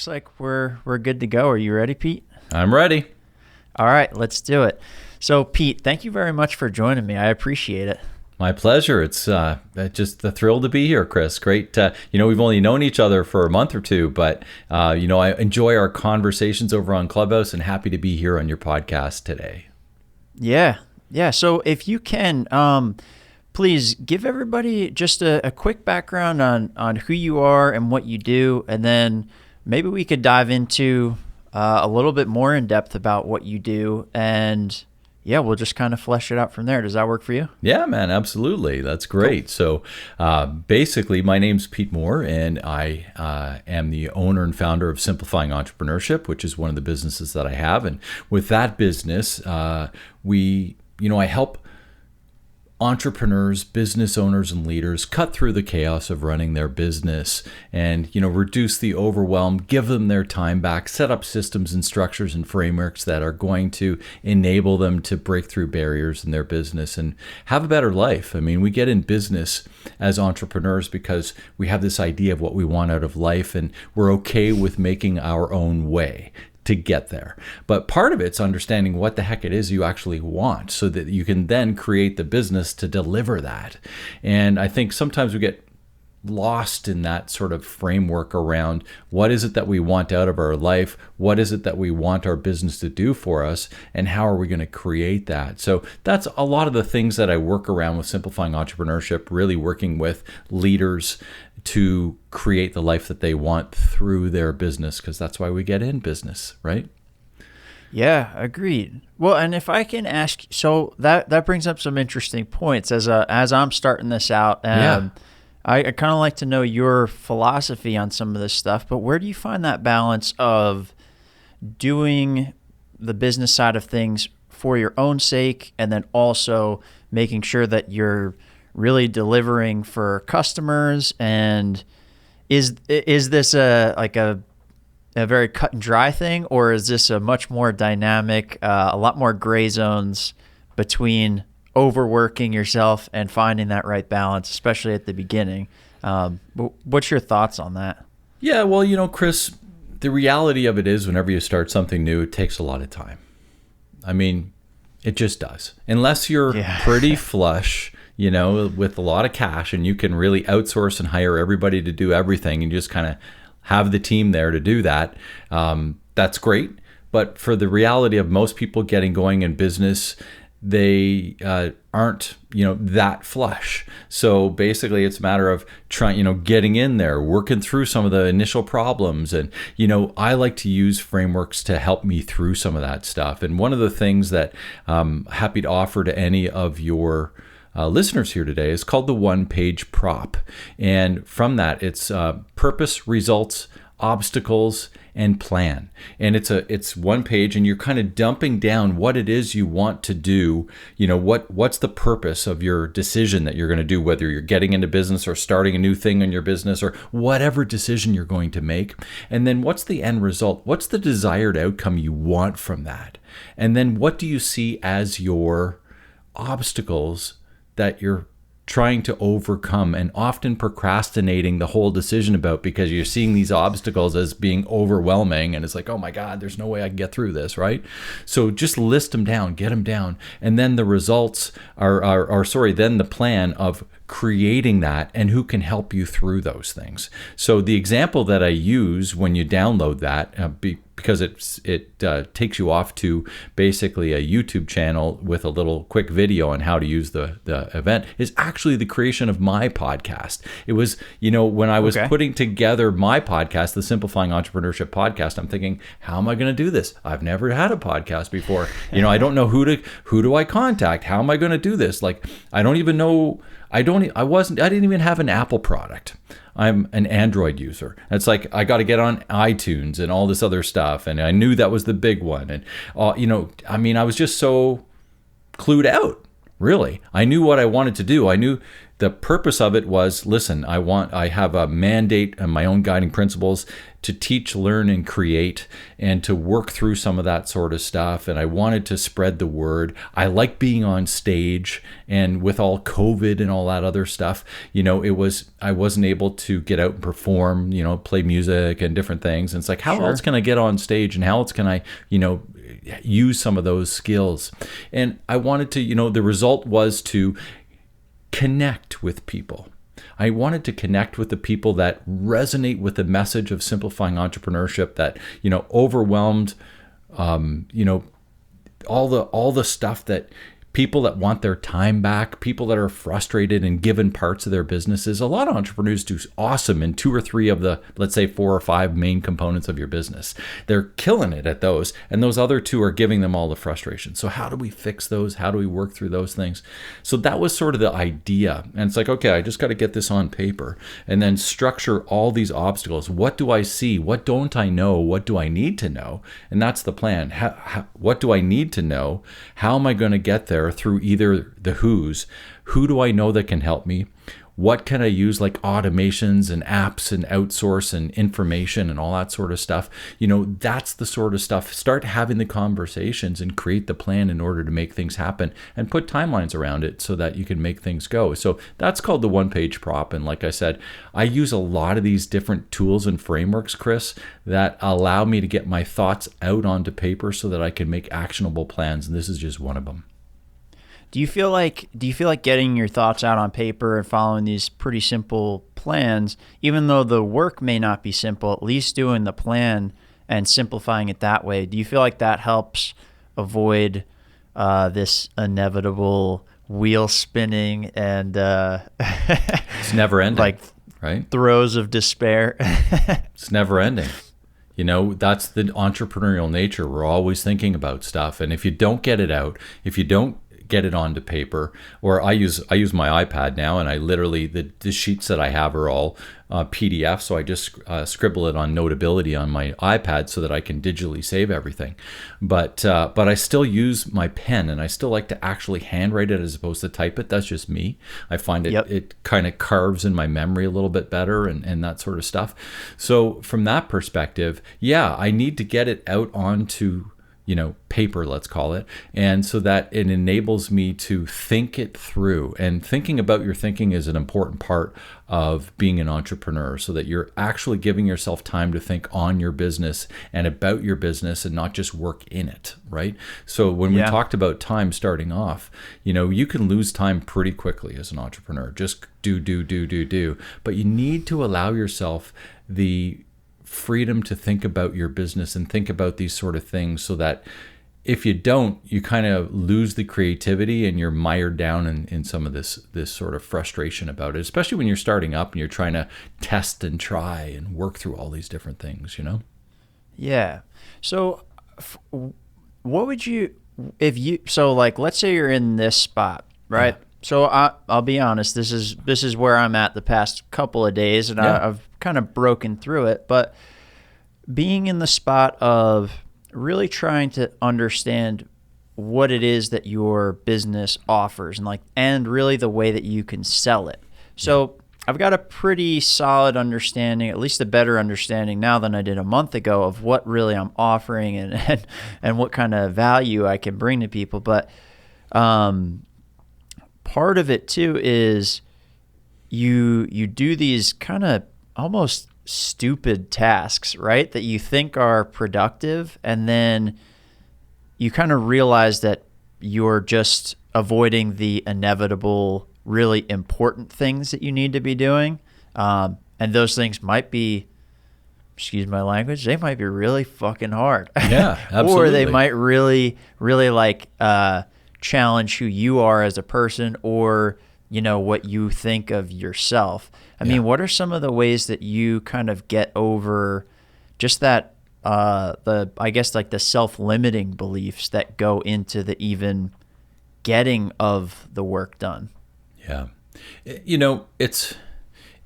looks like we're good to go. Are you ready, Pete? I'm ready. All right, let's do it. So, Pete, thank you very much for joining me. I appreciate it. My pleasure. It's just a thrill to be here, Chris. Great. We've only known each other for a month or two, but, I enjoy our conversations over on Clubhouse and happy to be here on your podcast today. Yeah. So if you can, please give everybody just a quick background on who you are and what you do, and then maybe we could dive into a little bit more in depth about what you do, and we'll just kind of flesh it out from there. Does that work for you? Yeah, man, absolutely. That's great. Cool. So basically, my name's Pete Mohr, and I am the owner and founder of Simplifying Entrepreneurship, which is one of the businesses that I have. And with that business, I help entrepreneurs, business owners, and leaders cut through the chaos of running their business and, reduce the overwhelm, give them their time back, set up systems and structures and frameworks that are going to enable them to break through barriers in their business and have a better life. I mean, we get in business as entrepreneurs because we have this idea of what we want out of life, and we're okay with making our own way to get there. But part of it's understanding what the heck it is you actually want so that you can then create the business to deliver that. And I think sometimes we get lost in that sort of framework around what is it that we want out of our life, what is it that we want our business to do for us, and how are we going to create that. So that's a lot of the things that I work around with Simplifying Entrepreneurship, really working with leaders to create the life that they want through their business, because that's why we get in business, right? Yeah, agreed. Well, and if I can ask, so that brings up some interesting points as I'm starting this out. I kind of like to know your philosophy on some of this stuff, but where do you find that balance of doing the business side of things for your own sake and then also making sure that you're really delivering for customers? And is this a very cut and dry thing, or is this a much more dynamic, a lot more gray zones between overworking yourself and finding that right balance, especially at the beginning? What's your thoughts on that? Yeah, well, Chris, the reality of it is whenever you start something new, it takes a lot of time. I mean, it just does. Unless you're pretty flush, with a lot of cash and you can really outsource and hire everybody to do everything and just kind of have the team there to do that, that's great. But for the reality of most people getting going in business, they aren't, that flush. So basically it's a matter of trying, getting in there, working through some of the initial problems. And, I like to use frameworks to help me through some of that stuff. And one of the things that I'm happy to offer to any of your listeners here today is called the one-page prop. And from that, it's purpose, results, obstacles, and plan. And it's one page, and you're kind of dumping down what it is you want to do. What's the purpose of your decision that you're going to do, whether you're getting into business or starting a new thing in your business or whatever decision you're going to make. And then what's the end result? What's the desired outcome you want from that? And then what do you see as your obstacles that you're trying to overcome and often procrastinating the whole decision about, because you're seeing these obstacles as being overwhelming and it's like, oh my God, there's no way I can get through this, right? So just list them down, get them down. And then the results then the plan of creating that and who can help you through those things. So the example that I use when you download that, because it takes you off to basically a YouTube channel with a little quick video on how to use the event, is actually the creation of my podcast. It was, when I was putting together my podcast, the Simplifying Entrepreneurship podcast, I'm thinking, how am I going to do this? I've never had a podcast before. I don't know who do I contact? How am I going to do this? Like, I don't even know. I didn't even have an Apple product. I'm an Android user. It's like, I got to get on iTunes and all this other stuff. And I knew that was the big one. And, I was just so clued out, really. I knew what I wanted to do. I knew the purpose of it was, listen, I have a mandate and my own guiding principles to teach, learn, and create, and to work through some of that sort of stuff. And I wanted to spread the word. I like being on stage, and with all COVID and all that other stuff, I wasn't able to get out and perform, play music and different things. And it's like, how else can I get on stage, and how else can I, use some of those skills? And I wanted to, the result was to connect with people. I wanted to connect with the people that resonate with the message of simplifying entrepreneurship, that, overwhelmed, all the stuff that people that want their time back, people that are frustrated and given parts of their businesses. A lot of entrepreneurs do awesome in 2 or 3 of the, let's say, 4 or 5 main components of your business. They're killing it at those, and those other 2 are giving them all the frustration. So how do we fix those? How do we work through those things? So that was sort of the idea. And it's like, okay, I just got to get this on paper and then structure all these obstacles. What do I see? What don't I know? What do I need to know? And that's the plan. What do I need to know? How am I going to get there? Through either the who's. Who do I know that can help me? What can I use, like automations and apps and outsource and information and all that sort of stuff? That's the sort of stuff. Start having the conversations and create the plan in order to make things happen, and put timelines around it so that you can make things go. So that's called the one-page prop. And like I said, I use a lot of these different tools and frameworks, Chris, that allow me to get my thoughts out onto paper so that I can make actionable plans. And this is just one of them. Do you feel like getting your thoughts out on paper and following these pretty simple plans, even though the work may not be simple, at least doing the plan and simplifying it that way, do you feel like that helps avoid this inevitable wheel spinning and it's never ending, like right? Throes of despair? It's never ending. That's the entrepreneurial nature. We're always thinking about stuff, and if you don't get it out, if you don't get it onto paper, or I use my iPad now, and I literally, the sheets that I have are all PDF, so I just scribble it on Notability on my iPad so that I can digitally save everything. But I still use my pen, and I still like to actually handwrite it as opposed to type it. That's just me. I find it kind of carves in my memory a little bit better, and that sort of stuff. So from that perspective, I need to get it out onto paper, let's call it. And so that it enables me to think it through. And thinking about your thinking is an important part of being an entrepreneur, so that you're actually giving yourself time to think on your business and about your business, and not just work in it, right? So when we talked about time starting off, you can lose time pretty quickly as an entrepreneur. Just do. But you need to allow yourself the freedom to think about your business and think about these sort of things, so that if you don't, you kind of lose the creativity and you're mired down in some of this sort of frustration about it, especially when you're starting up and you're trying to test and try and work through all these different things, Yeah. So what would you, like, let's say you're in this spot, right? Yeah. So I'll be honest, this is where I'm at the past couple of days, and I've kind of broken through it, but being in the spot of really trying to understand what it is that your business offers, and really the way that you can sell it. So I've got a pretty solid understanding, at least a better understanding now than I did a month ago, of what really I'm offering and what kind of value I can bring to people. But part of it too is you do these kind of almost stupid tasks, right? That you think are productive, and then you kind of realize that you're just avoiding the inevitable, really important things that you need to be doing. And those things might be, excuse my language, they might be really fucking hard. Yeah, absolutely. Or they might really, really challenge who you are as a person, or what you think of yourself. I mean, what are some of the ways that you kind of get over just that, the self-limiting beliefs that go into the even getting of the work done? Yeah. It's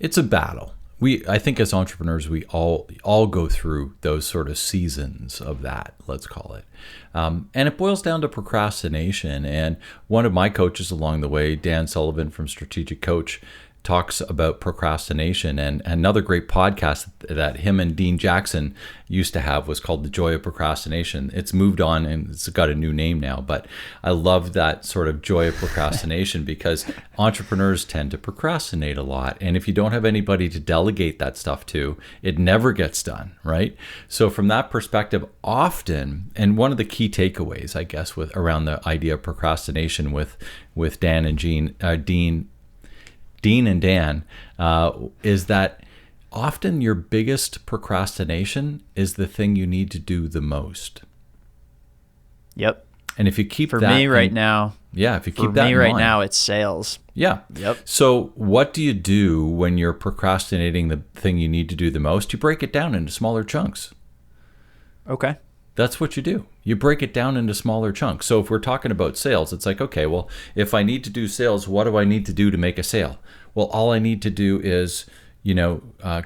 a battle. I think as entrepreneurs, we all go through those sort of seasons of that, let's call it. And it boils down to procrastination. And one of my coaches along the way, Dan Sullivan from Strategic Coach, talks about procrastination. And another great podcast that him and Dean Jackson used to have was called The Joy of Procrastination. It's moved on and it's got a new name now, but I love that sort of joy of procrastination because entrepreneurs tend to procrastinate a lot. And if you don't have anybody to delegate that stuff to, it never gets done, right? So from that perspective, often, and one of the key takeaways, I guess, with around the idea of procrastination with Dan and Dean and Dan, is that often your biggest procrastination is the thing you need to do the most. Yep. And if you keep for that me right now, if you keep for that me in right mind, now, it's sales. Yeah. Yep. So what do you do when you're procrastinating the thing you need to do the most? You break it down into smaller chunks. Okay. That's what you do. You break it down into smaller chunks. So if we're talking about sales, it's like, okay, well, if I need to do sales, what do I need to do to make a sale? Well, all I need to do is,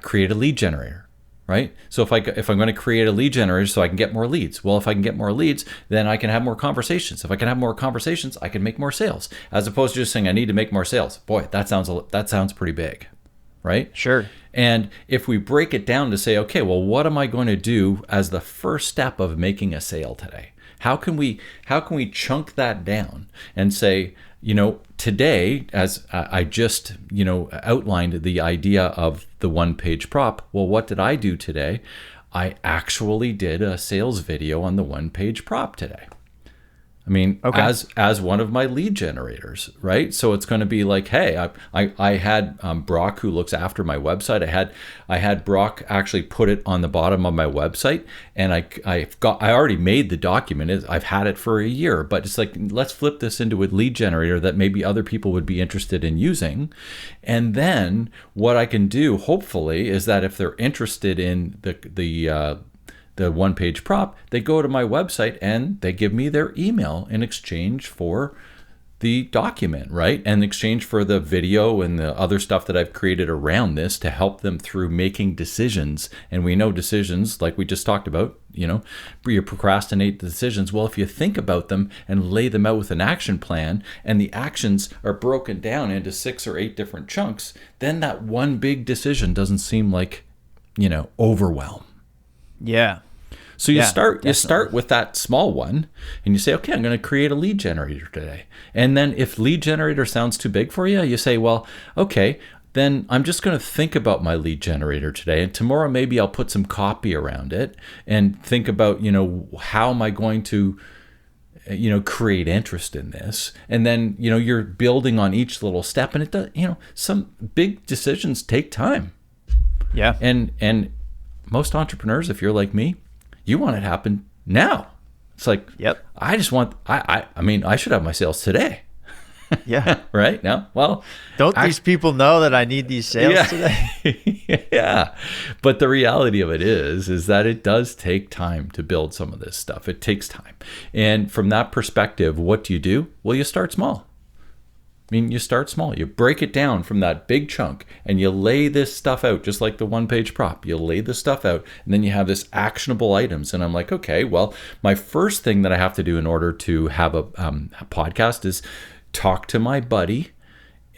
create a lead generator, right? So if I'm going to create a lead generator so I can get more leads, well, if I can get more leads, then I can have more conversations. If I can have more conversations, I can make more sales. As opposed to just saying I need to make more sales. Boy, that sounds pretty big, right? Sure. And if we break it down to say, okay, well, what am I going to do as the first step of making a sale today? How can we chunk that down and say, today, as I just, outlined the idea of the one-page prop. Well, what did I do today? I actually did a sales video on the one-page prop today. I mean, okay. as one of my lead generators, right? So it's going to be like, hey, I had Brock, who looks after my website. I had Brock actually put it on the bottom of my website, and I already made the document. I've had it for a year, but it's like, let's flip this into a lead generator that maybe other people would be interested in using. And then what I can do, hopefully, is that if they're interested in the one-page prop, they go to my website and they give me their email in exchange for the document, right? And in exchange for the video and the other stuff that I've created around this to help them through making decisions. And we know decisions, like we just talked about, you procrastinate the decisions. Well, if you think about them and lay them out with an action plan, and the actions are broken down into 6 or 8 different chunks, then that one big decision doesn't seem like, overwhelm. Yeah. So you start with that small one and you say, okay, I'm going to create a lead generator today. And then if lead generator sounds too big for you, you say, well, okay, then I'm just going to think about my lead generator today. And tomorrow, maybe I'll put some copy around it and think about, how am I going to, create interest in this? And then, you're building on each little step, and it does, some big decisions take time. Yeah. And most entrepreneurs, if you're like me, you want it to happen now. It's like, yep. I just want, I mean, I should have my sales today. Yeah. Right? No? Well, don't these people know that I need these sales today? Yeah. But the reality of it is that it does take time to build some of this stuff. It takes time. And from that perspective, what do? Well, you start small. I mean, you start small. You break it down from that big chunk and you lay this stuff out, just like the one-page prop. You lay this stuff out, and then you have this actionable items. And I'm like, okay, well, my first thing that I have to do in order to have a podcast is talk to my buddy,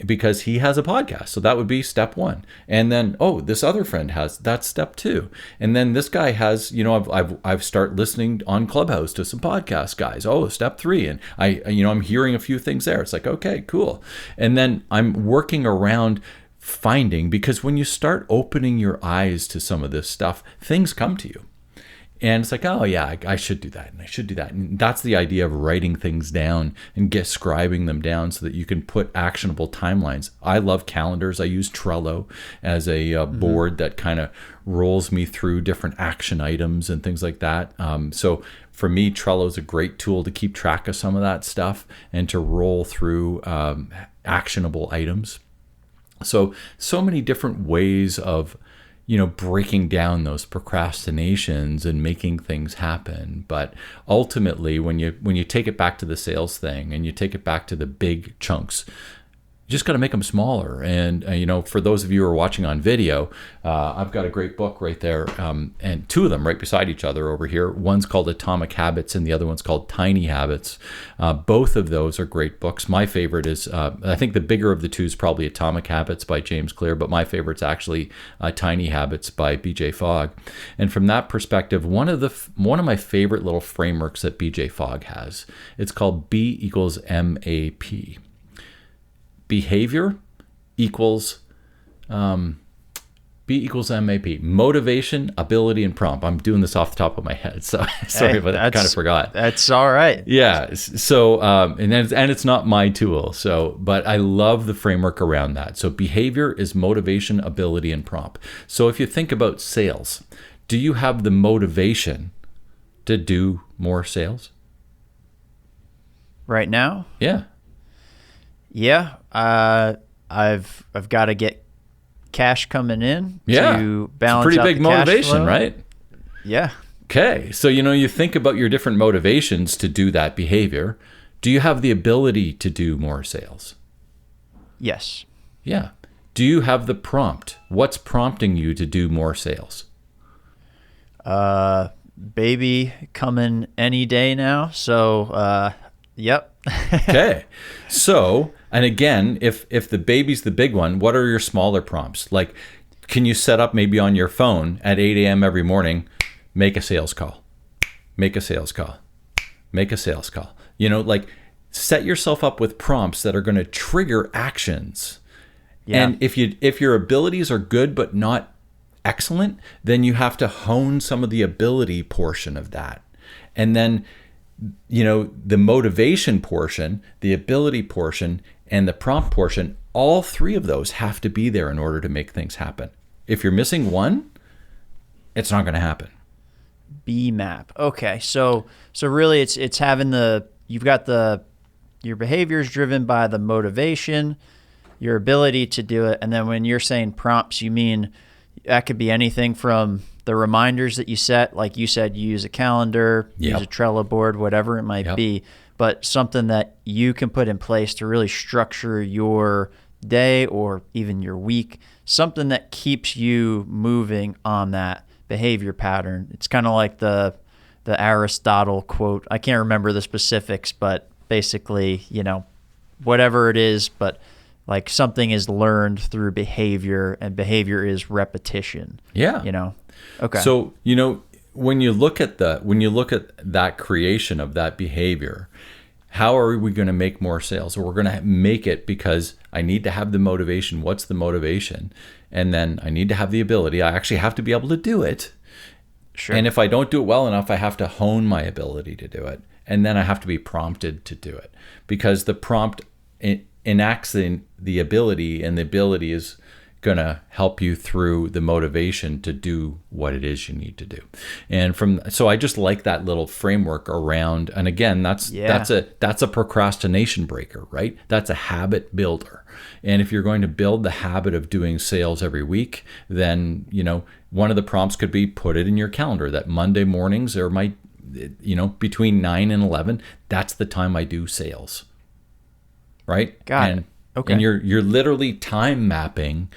because he has a podcast. So that would be step 1. And then, this other friend has, that's step 2. And then this guy has, I've started listening on Clubhouse to some podcast guys. Step 3. And I'm hearing a few things there. It's like, okay, cool. And then I'm working around finding, because when you start opening your eyes to some of this stuff, things come to you. And it's like, oh yeah, I should do that, and I should do that. And that's the idea of writing things down and scribing them down so that you can put actionable timelines. I love calendars. I use Trello as a board that kind of rolls me through different action items and things like that. So for me, Trello is a great tool to keep track of some of that stuff and to roll through actionable items. So many different ways of breaking down those procrastinations and making things happen. But ultimately, when you take it back to the sales thing and you take it back to the big chunks, You just got to make them smaller. And, for those of you who are watching on video, I've got a great book right there, and two of them right beside each other over here. One's called Atomic Habits and the other one's called Tiny Habits. Both of those are great books. My favorite is, I think the bigger of the two is probably Atomic Habits by James Clear, but my favorite's actually Tiny Habits by BJ Fogg. And from that perspective, one of my favorite little frameworks that BJ Fogg has, it's called B equals MAP. Behavior equals B equals MAP. Motivation, ability, and prompt. I'm doing this off the top of my head, so sorry, but I kind of forgot. That's all right. Yeah. So, and it's not my tool. So, but I love the framework around that. So, behavior is motivation, ability, and prompt. So, if you think about sales, do you have the motivation to do more sales right now? Yeah. Yeah, I've got to get cash coming in to balance it's a pretty out big the cash motivation, flow. right? Yeah. Okay, so you think about your different motivations to do that behavior. Do you have the ability to do more sales? Yes. Yeah. Do you have the prompt? What's prompting you to do more sales? Baby coming any day now, so yep. Okay. So, and again, if the baby's the big one, what are your smaller prompts? Like, can you set up maybe on your phone at 8 a.m. every morning, make a sales call, make a sales call, make a sales call? Like set yourself up with prompts that are going to trigger actions. Yeah. And if your abilities are good but not excellent, then you have to hone some of the ability portion of that. And then the motivation portion, the ability portion, and the prompt portion, all three of those have to be there in order to make things happen. If you're missing one, it's not going to happen. BMAP. Okay. So really it's having you've got your behavior is driven by the motivation, your ability to do it. And then when you're saying prompts, you mean that could be anything from the reminders that you set, like you said, you use a calendar, use a Trello board, whatever it might be, but something that you can put in place to really structure your day or even your week, something that keeps you moving on that behavior pattern. It's kind of like the Aristotle quote. I can't remember the specifics, but basically, whatever it is, but like something is learned through behavior, and behavior is repetition. Yeah. Okay. So, when you look at that creation of that behavior, how are we going to make more sales? Or we're going to make it because I need to have the motivation. What's the motivation? And then I need to have the ability. I actually have to be able to do it. Sure. And if I don't do it well enough, I have to hone my ability to do it. And then I have to be prompted to do it, because the prompt enacts the ability, and the ability is going to help you through the motivation to do what it is you need to do. And so I just like that little framework around, and again, that's a procrastination breaker, right? That's a habit builder. And if you're going to build the habit of doing sales every week, then, one of the prompts could be put it in your calendar that Monday mornings are between 9 and 11, that's the time I do sales. Right? Got it. Okay. And you're literally time mapping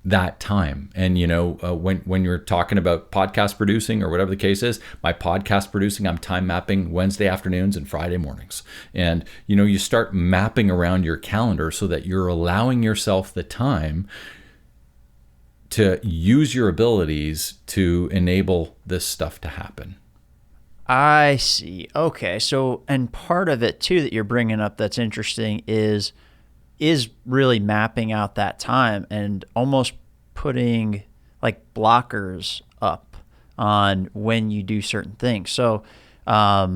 that time. And when you're talking about podcast producing or whatever the case is, my podcast producing, I'm time mapping Wednesday afternoons and Friday mornings. And you start mapping around your calendar so that you're allowing yourself the time to use your abilities to enable this stuff to happen. I see. Okay. So, and part of it too that you're bringing up that's interesting is really mapping out that time and almost putting like blockers up on when you do certain things. So, I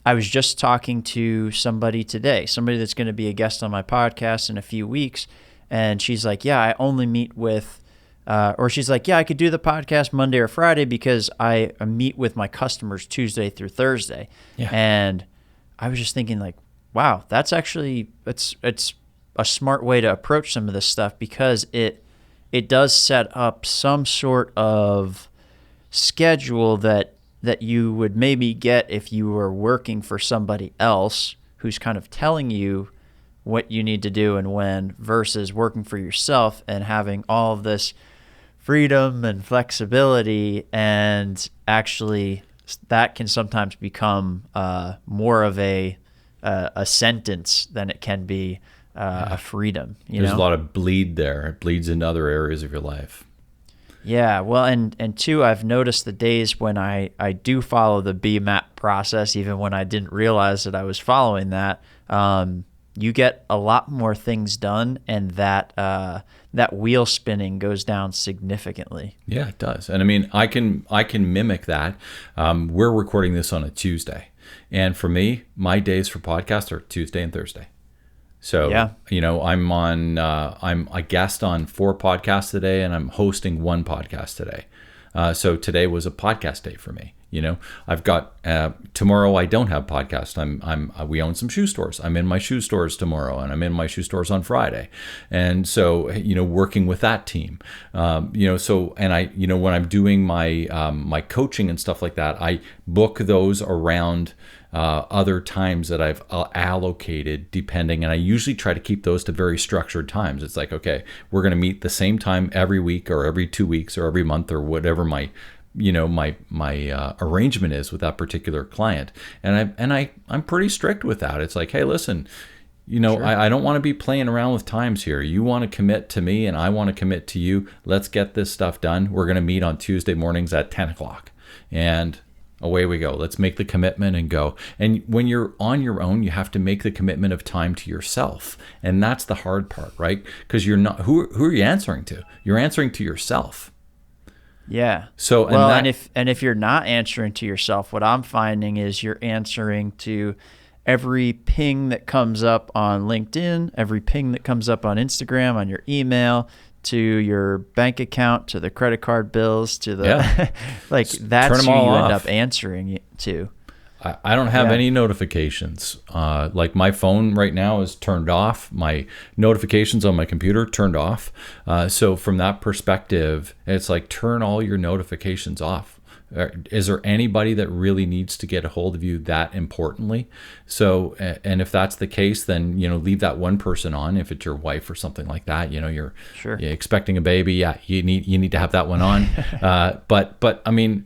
was just talking to somebody today, somebody that's going to be a guest on my podcast in a few weeks. And she's like, yeah, I only meet with or she's like, yeah, I could do the podcast Monday or Friday because I meet with my customers Tuesday through Thursday. Yeah. And I was just thinking like, wow, that's actually, it's a smart way to approach some of this stuff, because it does set up some sort of schedule that you would maybe get if you were working for somebody else who's kind of telling you what you need to do and when, versus working for yourself and having all of this freedom and flexibility. And actually that can sometimes become more of a sentence than it can be a freedom. There's a lot of bleed there. It bleeds into other areas of your life. Yeah, well, and two, I've noticed the days when I do follow the BMAP process, even when I didn't realize that I was following that, you get a lot more things done, and that wheel spinning goes down significantly. Yeah, it does. And I mean, I can mimic that. We're recording this on a Tuesday, and for me, my days for podcasts are Tuesday and Thursday. So, I'm I'm a guest on 4 podcasts today, and I'm hosting 1 podcast today. So today was a podcast day for me. I've got tomorrow. I don't have podcast. We own some shoe stores. I'm in my shoe stores tomorrow, and I'm in my shoe stores on Friday. And so, working with that team, and I, when I'm doing my coaching and stuff like that, I book those around other times that I've allocated depending, and I usually try to keep those to very structured times. It's like, okay, we're going to meet the same time every week or every 2 weeks or every month or whatever my arrangement is with that particular client. And I'm pretty strict with that. It's like, hey, listen, sure. I don't want to be playing around with times here. You want to commit to me and I want to commit to you. Let's get this stuff done. We're going to meet on Tuesday mornings at 10 o'clock. And away we go. Let's make the commitment and go. And when you're on your own, you have to make the commitment of time to yourself. And that's the hard part, right? Because you're not, who are you answering to? You're answering to yourself. Yeah. So, and if you're not answering to yourself, what I'm finding is you're answering to every ping that comes up on LinkedIn, every ping that comes up on Instagram, on your email, to your bank account, to the credit card bills, to the like that's who you end up answering to. I don't have any notifications. Like my phone right now is turned off. My notifications on my computer turned off. So from that perspective, it's like turn all your notifications off. Is there anybody that really needs to get a hold of you that importantly? So, and if that's the case, then, leave that one person on. If it's your wife or something like that, you're expecting a baby. Yeah. You need to have that one on. But I mean,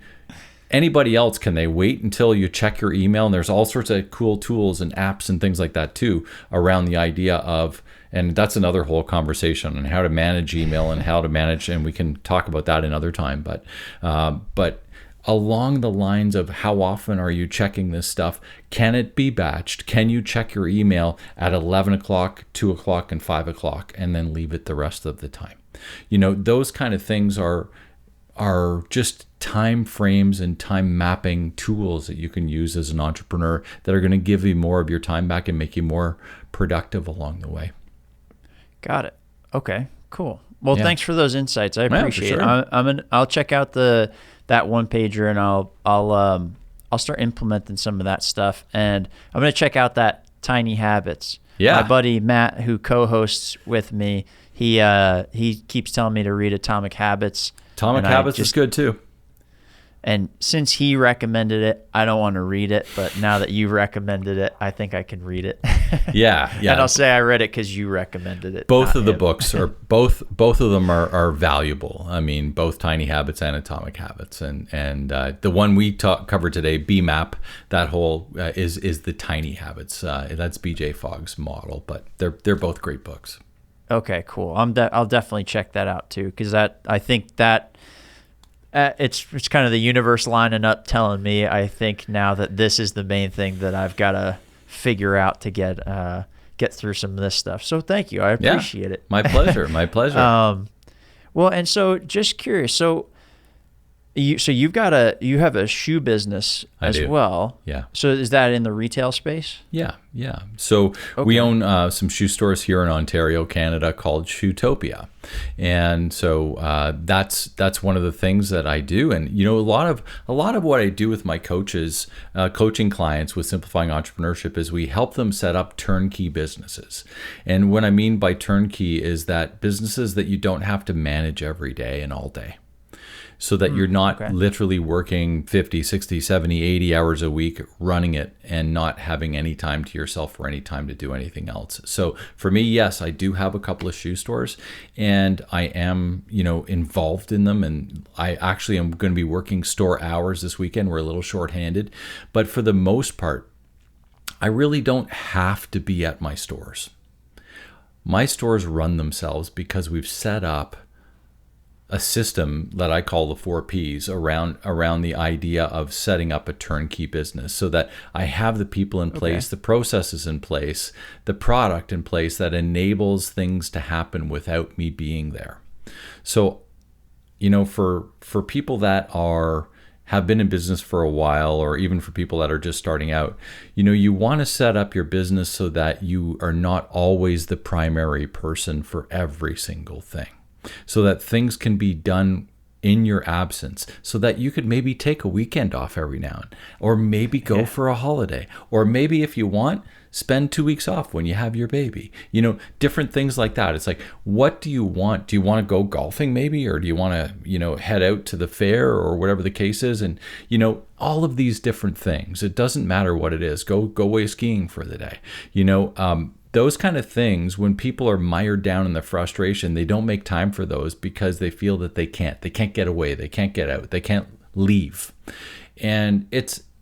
anybody else, can they wait until you check your email? And there's all sorts of cool tools and apps and things like that too, around the idea of, and that's another whole conversation on how to manage email and how to manage, and we can talk about that another time. But along the lines of how often are you checking this stuff? Can it be batched? Can you check your email at 11 o'clock, 2 o'clock, and 5 o'clock, and then leave it the rest of the time? Those kind of things are just time frames and time mapping tools that you can use as an entrepreneur that are going to give you more of your time back and make you more productive along the way. Got it. Okay, cool. Well, thanks for those insights. I appreciate it. I'll check out that one pager, and I'll start implementing some of that stuff. And I'm going to check out that Tiny Habits. Yeah. My buddy Matt, who co-hosts with me, he keeps telling me to read Atomic Habits. Atomic Habits is good too. And since he recommended it, I don't want to read it, but now that you recommended it, I think I can read it. Yeah. And I'll say I read it because you recommended it. Both of the books are both of them are valuable. I mean, both Tiny Habits and Atomic Habits, and the one we covered today, BMAP, that whole is the Tiny Habits. That's BJ Fogg's model, but they're both great books. Okay, cool. I'll definitely check that out too, because I think that. It's kind of the universe lining up telling me, I think now, that this is the main thing that I've got to figure out to get through some of this stuff. So thank you. I appreciate it. My pleasure. My pleasure. Well, and so just curious. So you have a shoe business as well. Yeah. So is that in the retail space? Yeah. So we own some shoe stores here in Ontario, Canada, called Shoetopia. And so that's one of the things that I do. And a lot of what I do with my coaches, coaching clients with Simplifying Entrepreneurship, is we help them set up turnkey businesses. And what I mean by turnkey is that businesses that you don't have to manage every day and all day. so that you're not literally working 50, 60, 70, 80 hours a week running it and not having any time to yourself or any time to do anything else. So for me, yes, I do have a couple of shoe stores, and I am, involved in them. And I actually am going to be working store hours this weekend. We're a little shorthanded, but for the most part, I really don't have to be at my stores. My stores run themselves because we've set up a system that I call the 4 Ps around the idea of setting up a turnkey business, so that I have the people in place, the processes in place, the product in place that enables things to happen without me being there. So, for people that have been in business for a while, or even for people that are just starting out, you want to set up your business so that you are not always the primary person for every single thing, so that things can be done in your absence, so that you could maybe take a weekend off every now and, or maybe go for a holiday, or maybe if you want, spend 2 weeks off when you have your baby, different things like that. It's like, what do you want? Do you want to go golfing maybe, or do you want to, head out to the fair or whatever the case is? And, all of these different things, it doesn't matter what it is. Go away skiing for the day, those kind of things. When people are mired down in the frustration, they don't make time for those because they feel that they can't get away. They can't get out. They can't leave. And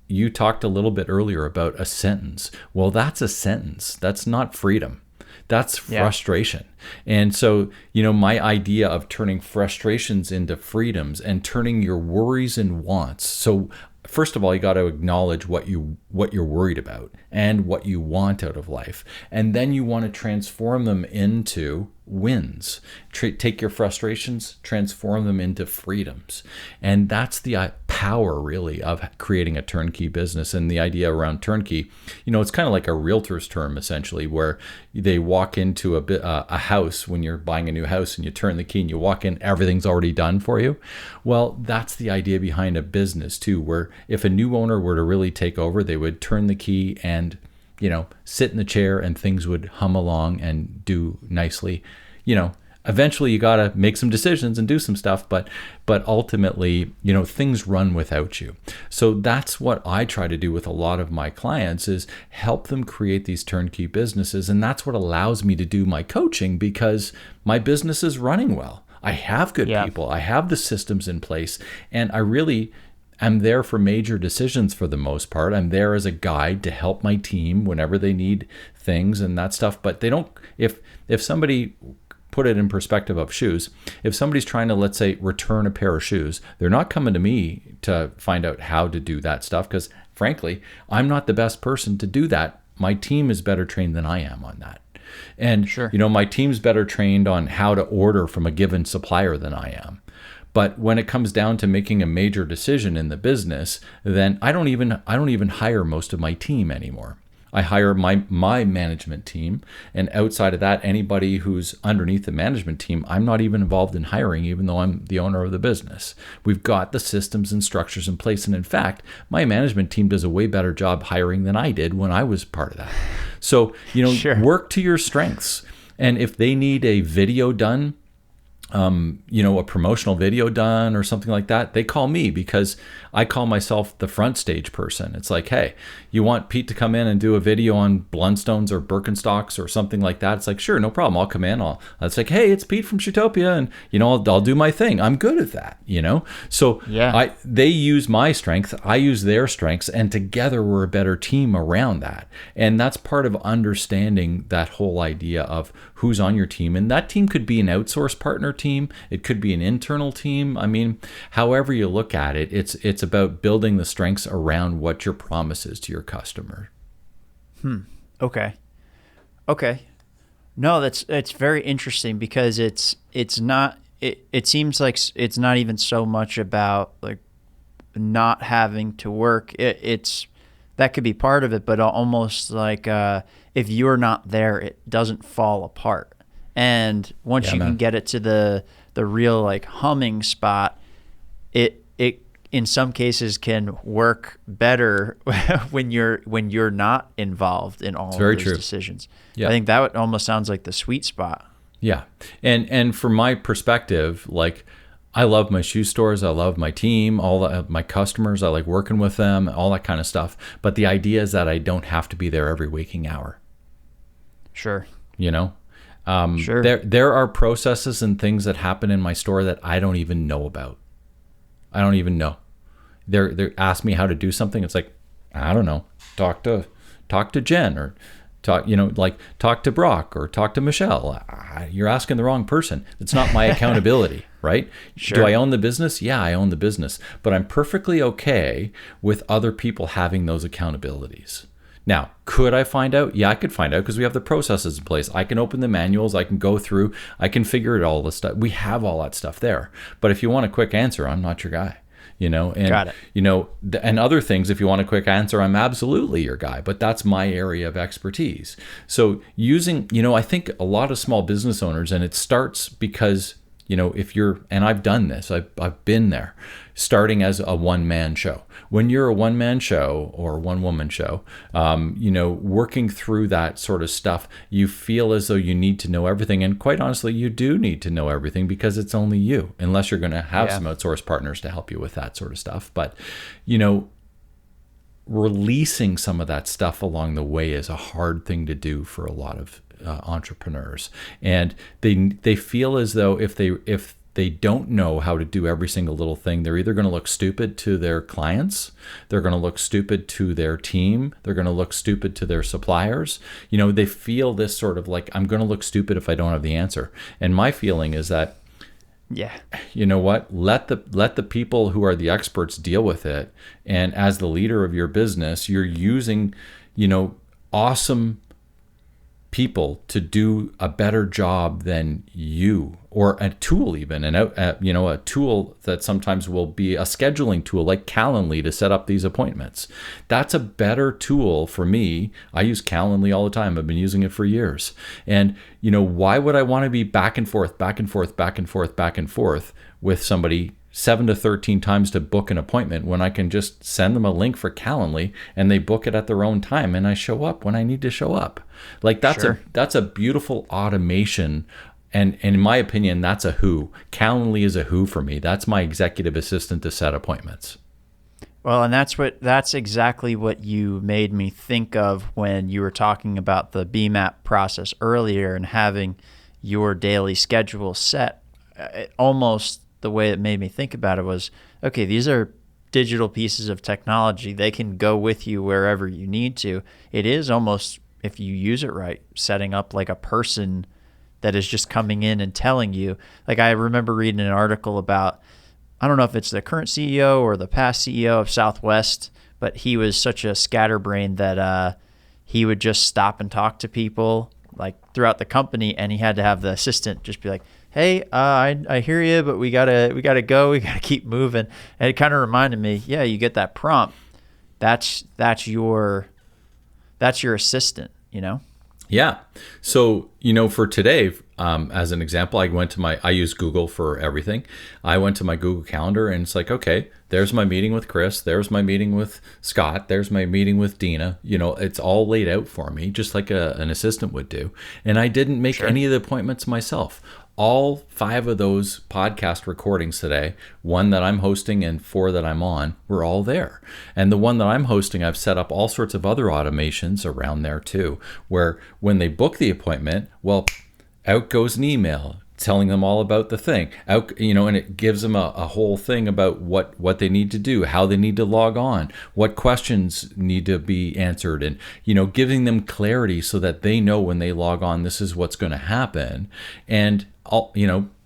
you talked a little bit earlier about a sentence. Well, that's a sentence. That's not freedom. That's frustration. And so, my idea of turning frustrations into freedoms and turning your worries and wants. So first of all, you got to acknowledge what you're worried about and what you want out of life. And then you want to transform them into wins. Take your frustrations, transform them into freedoms. And that's the power really of creating a turnkey business. And the idea around turnkey, it's kind of like a realtor's term essentially, where they walk into a house when you're buying a new house, and you turn the key and you walk in, everything's already done for you. Well, that's the idea behind a business too, where if a new owner were to really take over, they would turn the key and sit in the chair and things would hum along and do nicely. Eventually you got to make some decisions and do some stuff, but ultimately, things run without you. So that's what I try to do with a lot of my clients, is help them create these turnkey businesses. And that's what allows me to do my coaching, because my business is running well. I have good people. I have the systems in place, and I'm there for major decisions for the most part. I'm there as a guide to help my team whenever they need things and that stuff. But they don't, if somebody, put it in perspective of shoes, if somebody's trying to, let's say, return a pair of shoes, they're not coming to me to find out how to do that stuff, because frankly, I'm not the best person to do that. My team is better trained than I am on that. And, my team's better trained on how to order from a given supplier than I am. But when it comes down to making a major decision in the business, then I don't even hire most of my team anymore. I hire my management team, and outside of that, anybody who's underneath the management team, I'm not even involved in hiring, even though I'm the owner of the business. We've got the systems and structures in place, and in fact, my management team does a way better job hiring than I did when I was part of that. So, work to your strengths. And if they need a video done, a promotional video done or something like that, they call me, because I call myself the front stage person. It's like, hey, you want Pete to come in and do a video on Blundstones or Birkenstocks or something like that? It's like, sure, no problem. I'll come in. It's like, hey, it's Pete from Shootopia, and I'll do my thing. I'm good at that, So they use my strength, I use their strengths, and together we're a better team around that. And that's part of understanding that whole idea of who's on your team. And that team could be an outsourced partner team. It could be an internal team. I mean, however you look at it, it's about building the strengths around what your promise is to your customer. Okay. No, it's very interesting, because it seems like it's not even so much about like not having to work. It's that could be part of it, but almost like if you're not there, it doesn't fall apart. And once you can get it to the real like humming spot, it in some cases can work better when you're not involved in all of those decisions. Yeah. I think that almost sounds like the sweet spot. Yeah. And from my perspective, like I love my shoe stores. I love my team, my customers. I like working with them, all that kind of stuff. But the idea is that I don't have to be there every waking hour. Sure. You know, Sure. there are processes and things that happen in my store that I don't even know about. I don't even know. They ask me how to do something. It's like, I don't know. Talk to Jen, or talk to Brock, or talk to Michelle. You're asking the wrong person. It's not my accountability, right? Sure. Do I own the business? Yeah, I own the business, but I'm perfectly okay with other people having those accountabilities. Now, could I find out? Yeah, I could find out, because we have the processes in place. I can open the manuals. I can go through. I can figure it all this stuff. We have all that stuff there. But if you want a quick answer, I'm not your guy. And Got it. And other things, if you want a quick answer, I'm absolutely your guy, but that's my area of expertise. So using, I think a lot of small business owners, and it starts because, if you're, and I've done this, I've been there, starting as a one-man show. When you're a one-man show or one-woman show, working through that sort of stuff, you feel as though you need to know everything. And quite honestly, you do need to know everything, because it's only you, unless you're going to have some outsourced partners to help you with that sort of stuff. But, releasing some of that stuff along the way is a hard thing to do for a lot of entrepreneurs. And they feel as though if they don't know how to do every single little thing, they're either going to look stupid to their clients, they're going to look stupid to their team, they're going to look stupid to their suppliers. They feel this sort of like, I'm going to look stupid if I don't have the answer. And my feeling is that, you know what, let the people who are the experts deal with it. And as the leader of your business, you're using, awesome people to do a better job than you, or a tool, even a tool that sometimes will be a scheduling tool like Calendly to set up these appointments. That's a better tool for me. I use Calendly all the time. I've been using it for years. And why would I want to be back and forth with somebody 7 to 13 times to book an appointment, when I can just send them a link for Calendly and they book it at their own time, and I show up when I need to show up? Like, that's a beautiful automation. And in my opinion, that's a who. Calendly is a who for me. That's my executive assistant to set appointments. Well, and that's exactly what you made me think of when you were talking about the BMAP process earlier, and having your daily schedule set. Almost the way it made me think about it was, okay, these are digital pieces of technology. They can go with you wherever you need to. It is almost, if you use it right, setting up like a person that is just coming in and telling you. Like, I remember reading an article about, I don't know if it's the current CEO or the past CEO of Southwest, but he was such a scatterbrain that he would just stop and talk to people like throughout the company, and he had to have the assistant just be like, hey, I hear you, but we gotta go. We gotta keep moving. And it kind of reminded me, you get that prompt. That's your assistant, Yeah. So, for today, as an example, I use Google for everything. I went to my Google Calendar, and it's like, okay, there's my meeting with Chris. There's my meeting with Scott. There's my meeting with Dina. It's all laid out for me, just like an assistant would do. And I didn't make any of the appointments myself. All 5 of those podcast recordings today, 1 that I'm hosting and 4 that I'm on, were all there. And the one that I'm hosting, I've set up all sorts of other automations around there too, where when they book the appointment, well, out goes an email telling them all about the thing, and it gives them a whole thing about what they need to do, how they need to log on, what questions need to be answered, and giving them clarity so that they know when they log on, this is what's going to happen. And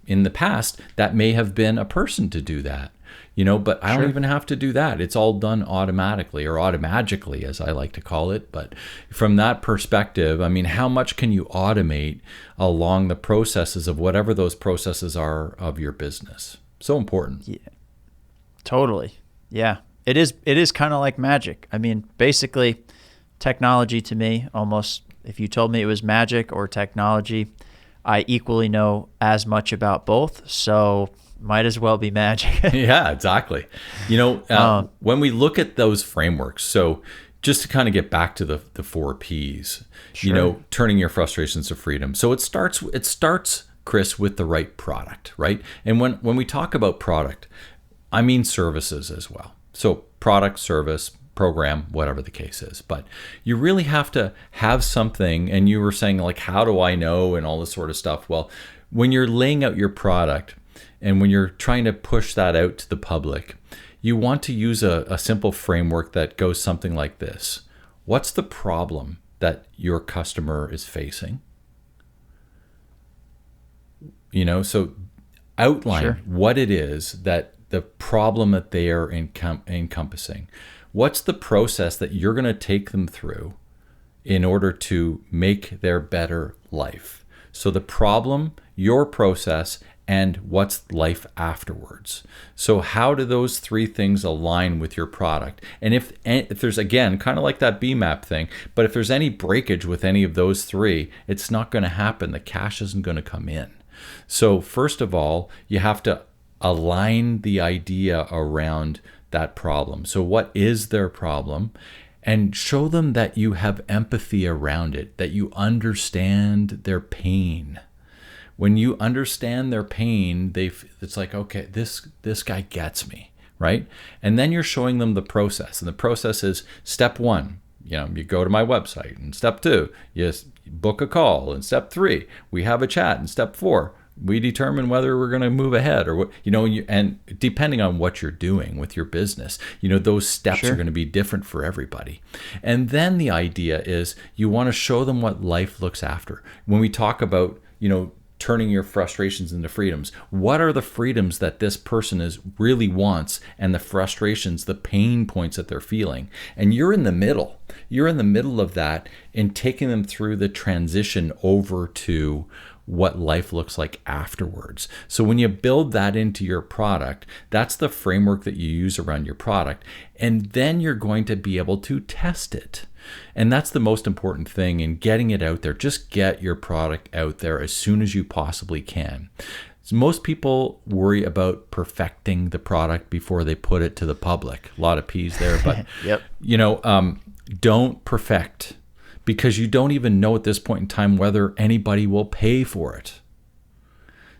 in the past, that may have been a person to do that, but I don't even have to do that. It's all done automatically, or automagically, as I like to call it. But from that perspective, I mean, how much can you automate along the processes of whatever those processes are of your business? So important. Yeah, totally. Yeah, it is kind of like magic. I mean, basically, technology to me, almost, if you told me it was magic or technology, I equally know as much about both. So might as well be magic. Yeah, exactly. When we look at those frameworks, so just to kind of get back to the 4 Ps, turning your frustrations to freedom. So it starts Chris, with the right product, right? And when we talk about product, I mean services as well. So product, service, program, whatever the case is. But you really have to have something, and you were saying like, how do I know, and all this sort of stuff. Well, when you're laying out your product and when you're trying to push that out to the public, you want to use a simple framework that goes something like this. What's the problem that your customer is facing? So outline what it is that the problem that they are encompassing. What's the process that you're going to take them through in order to make their better life? So the problem, your process, and what's life afterwards. So how do those three things align with your product? And if there's, again, kind of like that BMAP thing, but if there's any breakage with any of those three, it's not going to happen. The cash isn't going to come in. So first of all, you have to align the idea around that problem. So what is their problem? And show them that you have empathy around it, that you understand their pain. When you understand their pain, it's like, okay, this guy gets me, right? And then you're showing them the process. And the process is step 1, you go to my website. And step 2, you book a call. And step 3, we have a chat. And step 4, we determine whether we're going to move ahead or what, and depending on what you're doing with your business, those steps are going to be different for everybody. And then the idea is you want to show them what life looks after. When we talk about, turning your frustrations into freedoms, what are the freedoms that this person really wants, and the frustrations, the pain points that they're feeling? And you're in the middle. You're in the middle of that in taking them through the transition over to what life looks like afterwards. So when you build that into your product, that's the framework that you use around your product. And then you're going to be able to test it. And that's the most important thing in getting it out there. Just get your product out there as soon as you possibly can. So most people worry about perfecting the product before they put it to the public. A lot of P's there, but don't perfect, because you don't even know at this point in time whether anybody will pay for it.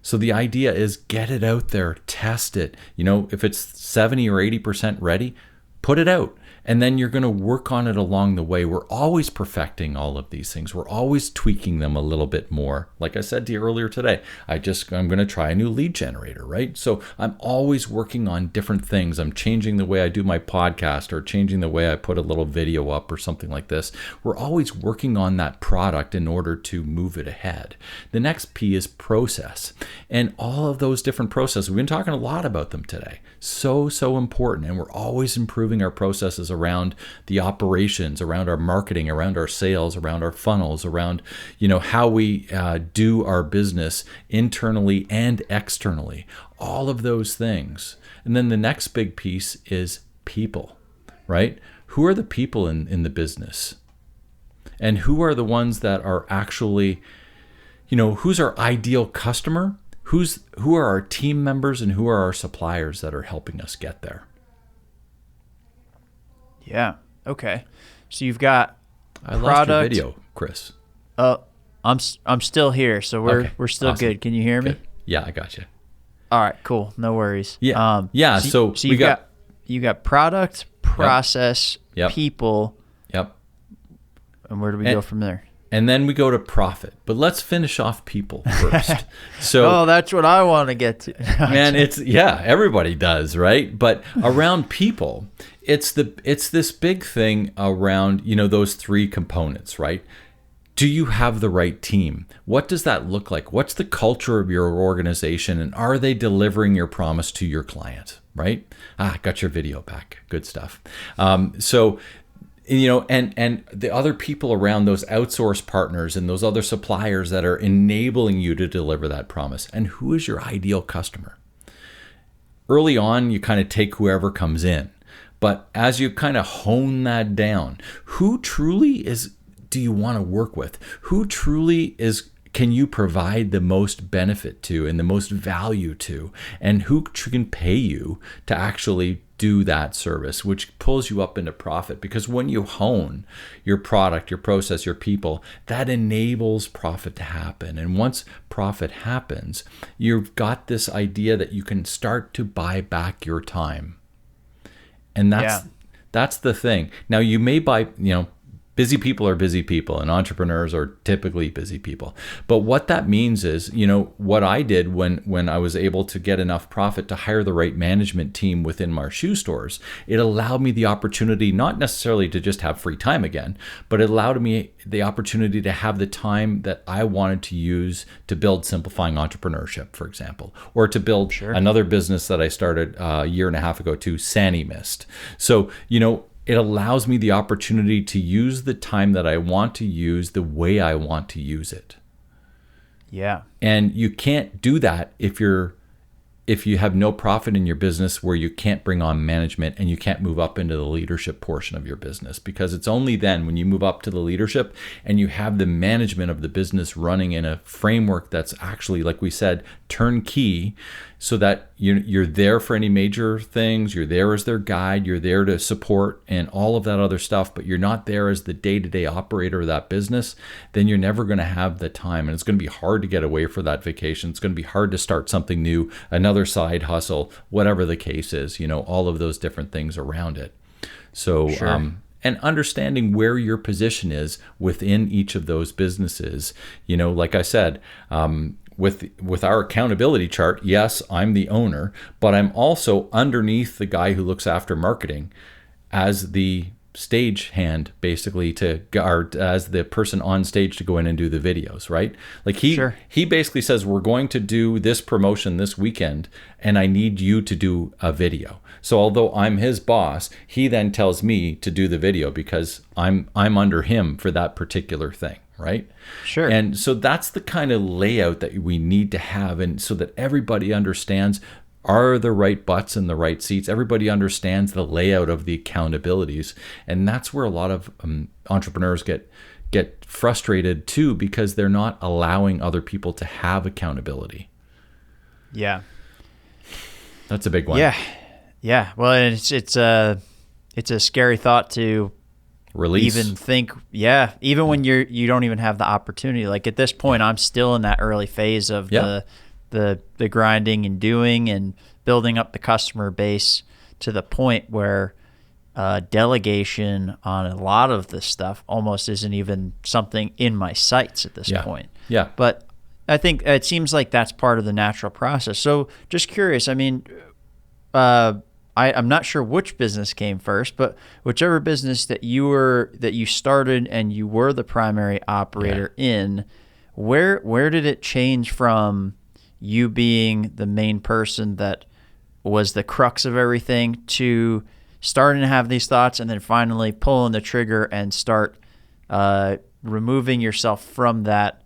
So the idea is get it out there, test it. If it's 70 or 80% ready, put it out. And then you're going to work on it along the way. We're always perfecting all of these things. We're always tweaking them a little bit more. Like I said to you earlier today, I'm going to try a new lead generator, right? So I'm always working on different things. I'm changing the way I do my podcast, or changing the way I put a little video up or something like this. We're always working on that product in order to move it ahead. The next P is process. And all of those different processes, we've been talking a lot about them today. So important. And we're always improving our processes around the operations, around our marketing, around our sales, around our funnels, around how we do our business internally and externally, all of those things. And then the next big piece is people, right? Who are the people in the business? And who are the ones that are actually, who's our ideal customer? Who are our team members, and who are our suppliers that are helping us get there? Yeah. Okay. So you've got I lost your video, Chris. I'm still here, so we're still awesome. Good. Can you hear me? Good. Yeah, I got you. All right. Cool. No worries. Yeah. So you got product, process, people. Yep. And where do we go from there? And then we go to profit. But let's finish off people first. So that's what I want to get to. Man, everybody does, right? But around people, it's this big thing around, those three components, right? Do you have the right team? What does that look like? What's the culture of your organization, and are they delivering your promise to your client, right? Got your video back. Good stuff. And the other people around, those outsource partners and those other suppliers that are enabling you to deliver that promise. And who is your ideal customer? Early on, you kind of take whoever comes in. But as you kind of hone that down, who truly do you want to work with? Who truly can you provide the most benefit to and the most value to, and who can pay you to actually do that service, which pulls you up into profit. Because when you hone your product, your process, your people, that enables profit to happen. And once profit happens, you've got this idea that you can start to buy back your time. And that's the thing. Now you may buy, busy people are busy people, and entrepreneurs are typically busy people. But what that means is, what I did when I was able to get enough profit to hire the right management team within my shoe stores, it allowed me the opportunity, not necessarily to just have free time again, but it allowed me the opportunity to have the time that I wanted to use to build Simplifying Entrepreneurship, for example, or to build another business that I started a year and a half ago too, Sandy Mist. So, it allows me the opportunity to use the time that I want to use the way I want to use it. Yeah. And you can't do that if you have no profit in your business, where you can't bring on management and you can't move up into the leadership portion of your business. Because it's only then when you move up to the leadership and you have the management of the business running in a framework that's actually, like we said, turnkey, so that you're there for any major things, you're there as their guide, you're there to support and all of that other stuff, but you're not there as the day-to-day operator of that business, then you're never going to have the time. And it's going to be hard to get away for that vacation. It's going to be hard to start something new, another side hustle, whatever the case is, all of those different things around it. So, and understanding where your position is within each of those businesses, like I said, with our accountability chart, yes, I'm the owner, but I'm also underneath the guy who looks after marketing as the stage hand, basically, as the person on stage to go in and do the videos, right? Like he basically says, we're going to do this promotion this weekend and I need you to do a video. So although I'm his boss, he then tells me to do the video because I'm under him for that particular thing. Right? Sure. And so that's the kind of layout that we need to have, and so that everybody understands, are the right butts in the right seats. Everybody understands the layout of the accountabilities. And that's where a lot of entrepreneurs get frustrated too, because they're not allowing other people to have accountability. Yeah. That's a big one. Yeah. Well, it's a scary thought to release. Even think, even when you don't even have the opportunity. Like at this point, I'm still in that early phase of the grinding and doing and building up the customer base to the point where delegation on a lot of this stuff almost isn't even something in my sights at this point. Yeah. But I think it seems like that's part of the natural process. So just curious, I mean, I'm not sure which business came first, but whichever business that you started and you were the primary operator in, where did it change from you being the main person that was the crux of everything to starting to have these thoughts and then finally pulling the trigger and start removing yourself from that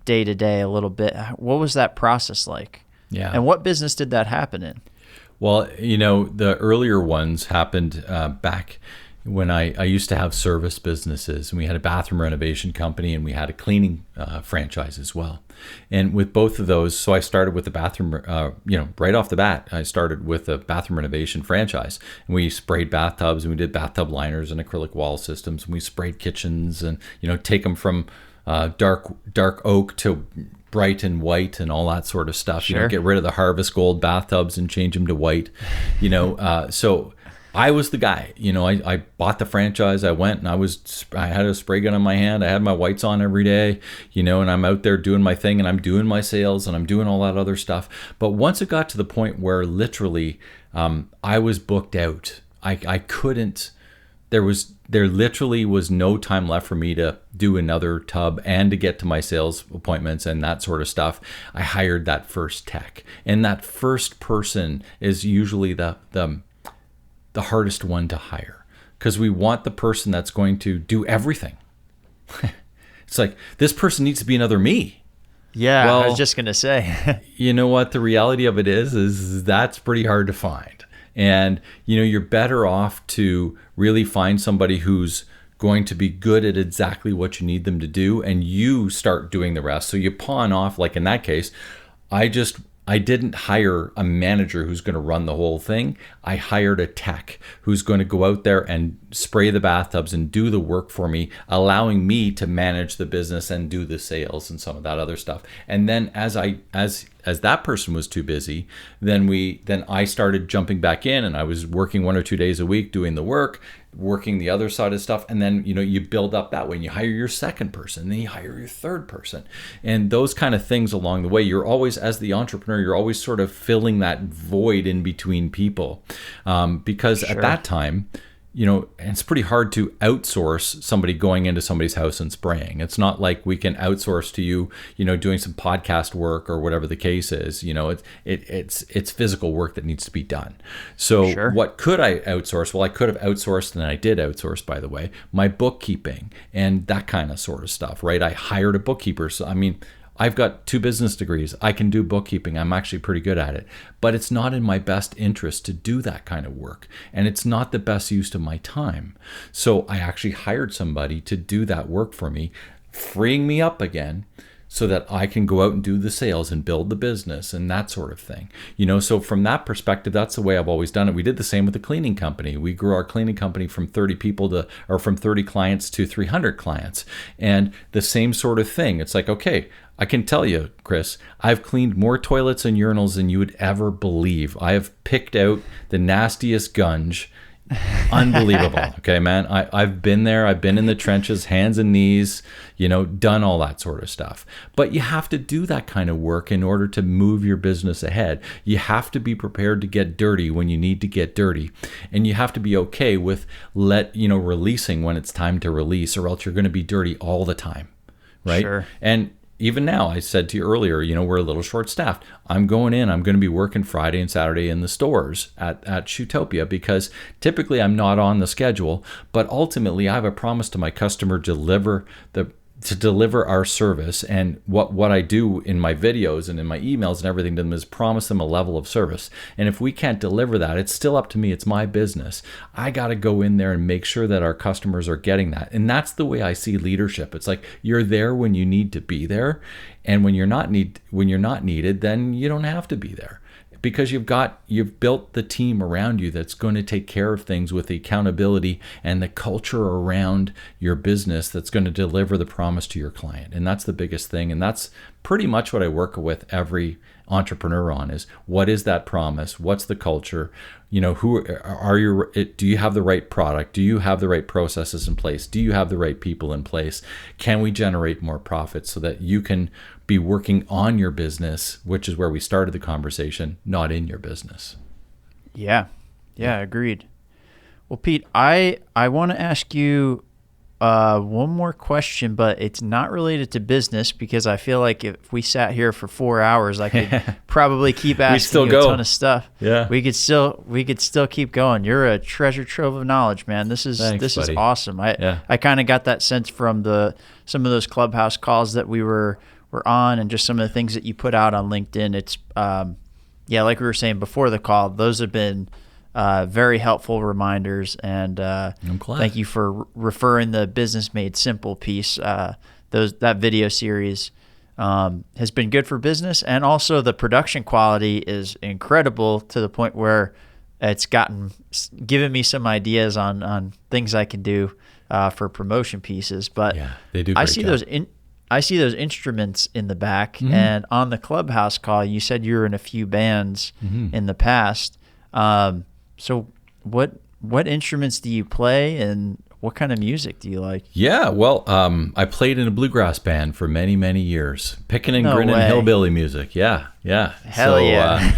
day to day a little bit? What was that process like? Yeah. And what business did that happen in? Well, the earlier ones happened back when I used to have service businesses, and we had a bathroom renovation company and we had a cleaning franchise as well. And with both of those, so I started with the bathroom, right off the bat, I started with a bathroom renovation franchise. And we sprayed bathtubs and we did bathtub liners and acrylic wall systems. And we sprayed kitchens and, take them from dark oak to bright and white and all that sort of stuff. Sure. Get rid of the harvest gold bathtubs and change them to white. So I was the guy. I bought the franchise. I went and I had a spray gun in my hand. I had my whites on every day, and I'm out there doing my thing and I'm doing my sales and I'm doing all that other stuff. But once it got to the point where literally I was booked out, I couldn't. There literally was no time left for me to do another tub and to get to my sales appointments and that sort of stuff. I hired that first tech, and that first person is usually the hardest one to hire, because we want the person that's going to do everything. It's like, this person needs to be another me. Yeah, well, I was just going to say. You know what? The reality of it is that's pretty hard to find. And, you're better off to really find somebody who's going to be good at exactly what you need them to do, and you start doing the rest. So you pawn off, like in that case, I didn't hire a manager who's going to run the whole thing. I hired a tech who's going to go out there and spray the bathtubs and do the work for me, allowing me to manage the business and do the sales and some of that other stuff. And then as that person was too busy, then I started jumping back in, and I was working 1 or 2 days a week doing the work, working the other side of stuff. And then, you build up that way, and you hire your second person, then you hire your third person, and those kind of things along the way. You're always, as the entrepreneur, you're always sort of filling that void in between people, because at that time, and it's pretty hard to outsource somebody going into somebody's house and spraying. It's not like we can outsource to you, doing some podcast work or whatever the case is. It's physical work that needs to be done. So what could I outsource? Well, I could have outsourced, and I did outsource, by the way, my bookkeeping and that kind of sort of stuff, right? I hired a bookkeeper. So, I've got 2 business degrees. I can do bookkeeping. I'm actually pretty good at it. But it's not in my best interest to do that kind of work. And it's not the best use of my time. So I actually hired somebody to do that work for me, freeing me up again so that I can go out and do the sales and build the business and that sort of thing. So from that perspective, that's the way I've always done it. We did the same with the cleaning company. We grew our cleaning company from 30 from 30 clients to 300 clients. And the same sort of thing. It's like, okay, I can tell you, Chris, I've cleaned more toilets and urinals than you would ever believe. I have picked out the nastiest gunge. Unbelievable. Okay, man. I've been there. I've been in the trenches, hands and knees, done all that sort of stuff. But you have to do that kind of work in order to move your business ahead. You have to be prepared to get dirty when you need to get dirty. And you have to be okay with releasing when it's time to release, or else you're going to be dirty all the time. Right? Sure. And even now, I said to you earlier, we're a little short-staffed. I'm going to be working Friday and Saturday in the stores at Shootopia, because typically I'm not on the schedule, but ultimately I have a promise to my customer to deliver our service. And what I do in my videos and in my emails and everything to them is promise them a level of service. And if we can't deliver that, it's still up to me. It's my business. I got to go in there and make sure that our customers are getting that. And that's the way I see leadership. It's like you're there when you need to be there. And when you're not needed, then you don't have to be there. Because you've built the team around you that's going to take care of things with the accountability and the culture around your business that's going to deliver the promise to your client. And that's the biggest thing. And that's pretty much what I work with every entrepreneur on, is what is that promise? What's the culture? Who are you? Do you have the right product? Do you have the right processes in place? Do you have the right people in place? Can we generate more profits so that you can be working on your business, which is where we started the conversation, not in your business? Yeah, agreed. Well, Pete, I want to ask you one more question, but it's not related to business, because I feel like if we sat here for 4 hours, I could probably keep asking you a ton of stuff. Yeah, we could still keep going. You're a treasure trove of knowledge, man. This is awesome. I kind of got that sense from some of those Clubhouse calls that we were on, and just some of the things that you put out on LinkedIn. It's like we were saying before the call, those have been very helpful reminders, and I'm glad. Thank you for referring the Business Made Simple piece. That video series has been good for business, and also the production quality is incredible, to the point where it's given me some ideas on things I can do for promotion pieces. But yeah, they do. Great job. I see those instruments in the back, and on the Clubhouse call, you said you were in a few bands in the past. So what instruments do you play, and what kind of music do you like? Yeah, well, I played in a bluegrass band for many, many years, picking and grinning hillbilly music. Yeah. Hell yeah.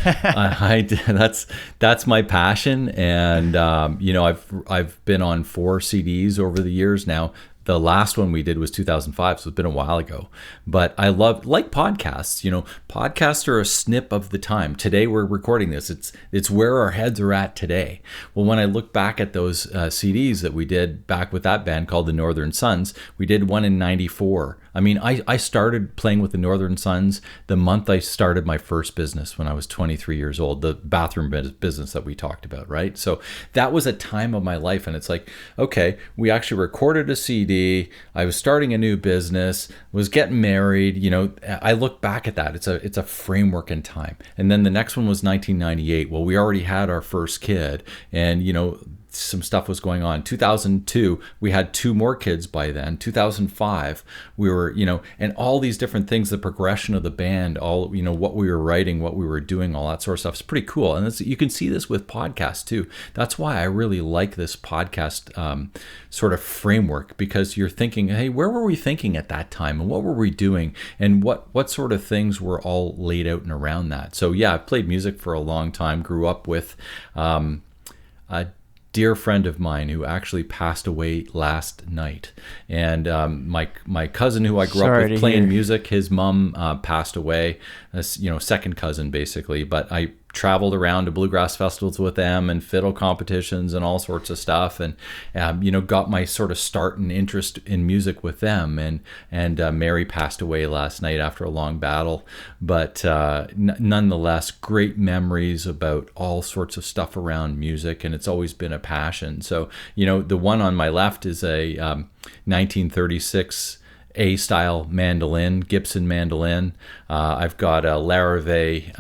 That's my passion, and I've been on 4 CDs over the years now. The last one we did was 2005, so it's been a while ago. But I like podcasts. Podcasts are a snip of the time. Today we're recording this. It's where our heads are at today. Well, when I look back at those CDs that we did back with that band called the Northern Sons, we did one in 94 I mean, I started playing with the Northern Sons the month I started my first business when I was 23 years old, the bathroom business that we talked about, right? So that was a time of my life. And it's like, okay, we actually recorded a CD. I was starting a new business, was getting married. You know, I look back at that. It's a framework in time. And then the next one was 1998. Well, we already had our first kid, and, you know, some stuff was going on. 2002, we had 2 more kids by then. 2005, we were, you know, and all these different things, the progression of the band, all, you know, what we were writing, what we were doing, all that sort of stuff is pretty cool. And you can see this with podcasts too. That's why I really like this podcast sort of framework, because you're thinking, hey, where were we thinking at that time, and what were we doing, and what sort of things were all laid out and around that. So yeah, I've played music for a long time, grew up with a dear friend of mine who actually passed away last night, and my cousin who I grew up with playing music, his mom passed away. You know, second cousin basically, but I traveled around to bluegrass festivals with them and fiddle competitions and all sorts of stuff, and you know, got my sort of start and interest in music with them. And Mary passed away last night after a long battle, but nonetheless, great memories about all sorts of stuff around music, and it's always been a passion. So, you know, the one on my left is a 1936 A-style mandolin, Gibson mandolin. I've got a Larrivee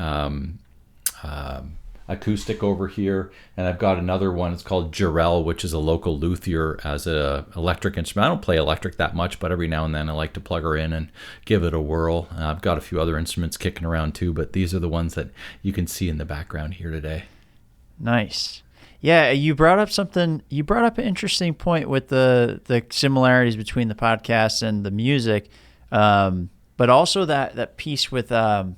acoustic over here, and I've got another one. It's called Jarrell, which is a local luthier as a electric instrument. I don't play electric that much, but every now and then I like to plug her in and give it a whirl. I've got a few other instruments kicking around too, but these are the ones that you can see in the background here today. Nice. Yeah, you brought up an interesting point with the similarities between the podcast and the music, but also that piece with the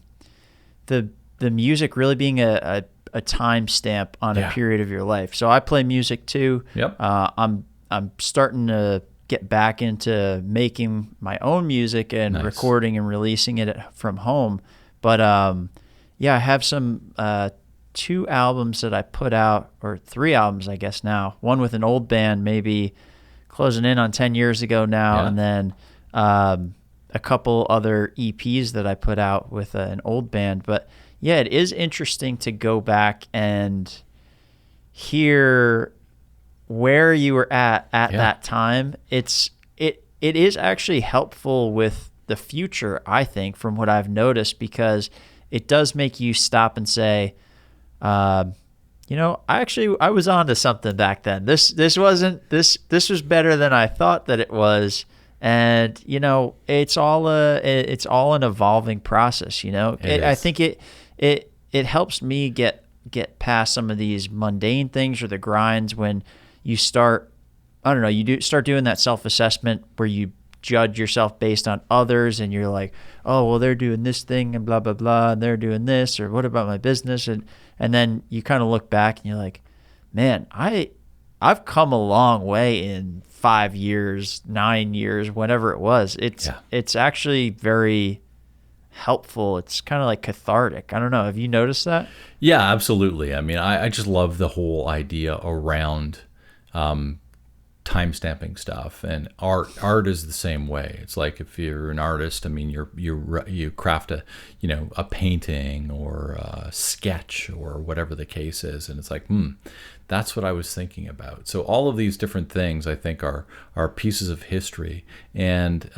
music really being a time stamp on a period of your life. So I play music too. Yep. I'm starting to get back into making my own music and recording and releasing it from home. But yeah, I have some 2 albums that I put out, or 3 albums, I guess now. One with an old band, maybe closing in on 10 years ago now, and then a couple other EPs that I put out with an old band. But yeah, it is interesting to go back and hear where you were at that time. It is actually helpful with the future, I think, from what I've noticed, because it does make you stop and say, you know, I was onto something back then. This was better than I thought that it was. And, you know, it's all an evolving process, you know. I think it helps me get past some of these mundane things or the grinds when you start, I don't know, you start doing that self-assessment where you judge yourself based on others, and you're like, oh, well, they're doing this thing and blah, blah, blah, and they're doing this, or what about my business? And then you kind of look back and you're like, man, I've come a long way in 5 years, 9 years, whatever it was. It's actually very helpful. It's kind of like cathartic. I don't know. Have you noticed that? Yeah, absolutely. I mean, I just love the whole idea around time stamping stuff, and art is the same way. It's like, if you're an artist, I mean, you craft a painting or a sketch or whatever the case is, and it's like, that's what I was thinking about. So all of these different things, I think, are pieces of history. And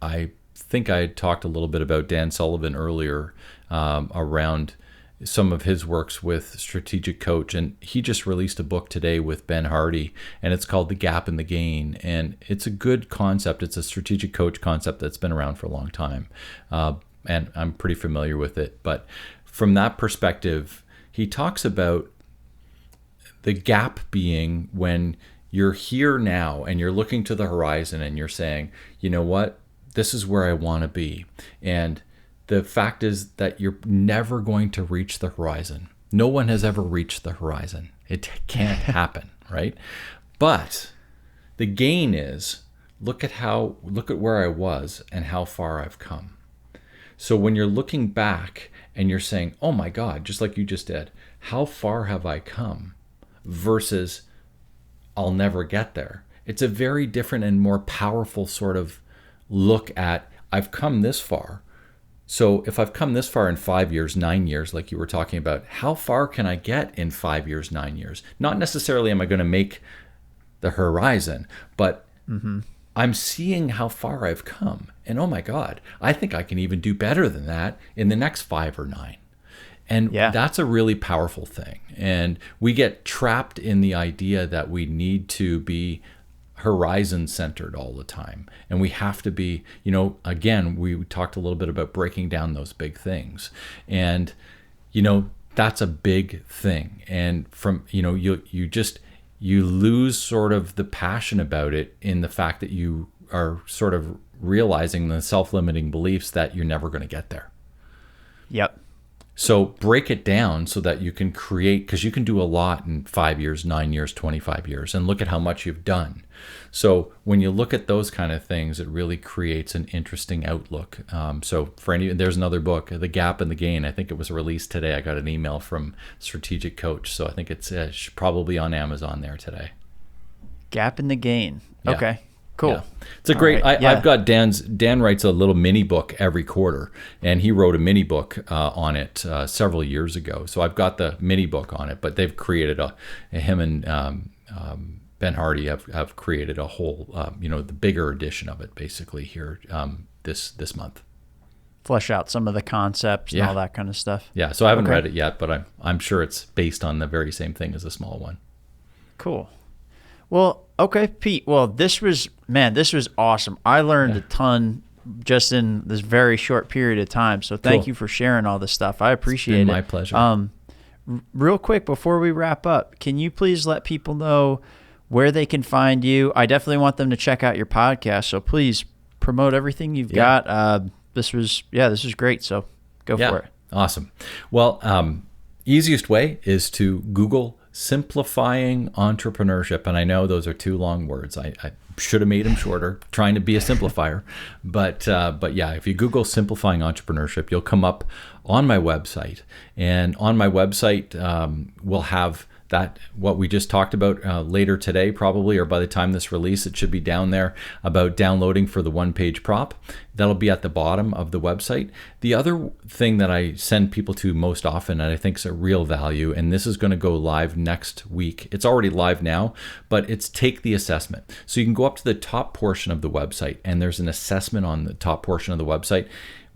I think I talked a little bit about Dan Sullivan earlier, around some of his works with Strategic Coach, and he just released a book today with Ben Hardy, and it's called The Gap and the Gain, and it's a good concept. It's a Strategic Coach concept that's been around for a long time, and I'm pretty familiar with it. But from that perspective, he talks about the gap being when you're here now and you're looking to the horizon and you're saying, you know what, this is where I want to be. And the fact is that you're never going to reach the horizon. No one has ever reached the horizon. It can't happen, right? But the gain is, look at where I was and how far I've come. So when you're looking back and you're saying, oh my God, just like you just did, how far have I come? Versus, I'll never get there. It's a very different and more powerful sort of look at, I've come this far. So if I've come this far in 5 years, 9 years, like you were talking about, how far can I get in 5 years, 9 years? Not necessarily am I going to make the horizon, but I'm seeing how far I've come. And oh my God, I think I can even do better than that in the next 5 or 9. And that's a really powerful thing. And we get trapped in the idea that we need to be horizon centered all the time. And we have to be, again, we talked a little bit about breaking down those big things. And, that's a big thing. And from, you lose sort of the passion about it in the fact that you are sort of realizing the self-limiting beliefs that you're never going to get there. Yep. So break it down so that you can create, because you can do a lot in 5 years, 9 years, 25 years, and look at how much you've done. So when you look at those kind of things, it really creates an interesting outlook. So there's another book, The Gap and the Gain. I think it was released today. I got an email from Strategic Coach. So I think it's probably on Amazon there today. Gap and the Gain. Yeah. Okay. Cool. Yeah. It's a great, I've got Dan writes a little mini book every quarter, and he wrote a mini book on it several years ago. So I've got the mini book on it, but they've created him and Ben Hardy have created a whole, the bigger edition of it basically here this month. Flesh out some of the concepts and all that kind of stuff. Yeah. So I haven't read it yet, but I'm sure it's based on the very same thing as the small one. Cool. Well, okay, Pete. Well, this was awesome. I learned a ton just in this very short period of time. So thank you for sharing all this stuff. I appreciate it. It's been my pleasure. Real quick, before we wrap up, can you please let people know where they can find you? I definitely want them to check out your podcast. So please promote everything you've got. This was great. So go for it. Awesome. Well, easiest way is to Google Simplifying Entrepreneurship. And I know those are 2 long words. I should have made them shorter, trying to be a simplifier. But yeah, if you Google Simplifying Entrepreneurship, you'll come up on my website. And on my website, we'll have that, what we just talked about later today, probably, or by the time this release, it should be down there about downloading for the 1-page prop. That'll be at the bottom of the website. The other thing that I send people to most often, and I think is a real value, and this is going to go live next week. It's already live now, but it's Take the Assessment. So you can go up to the top portion of the website, and there's an assessment on the top portion of the website.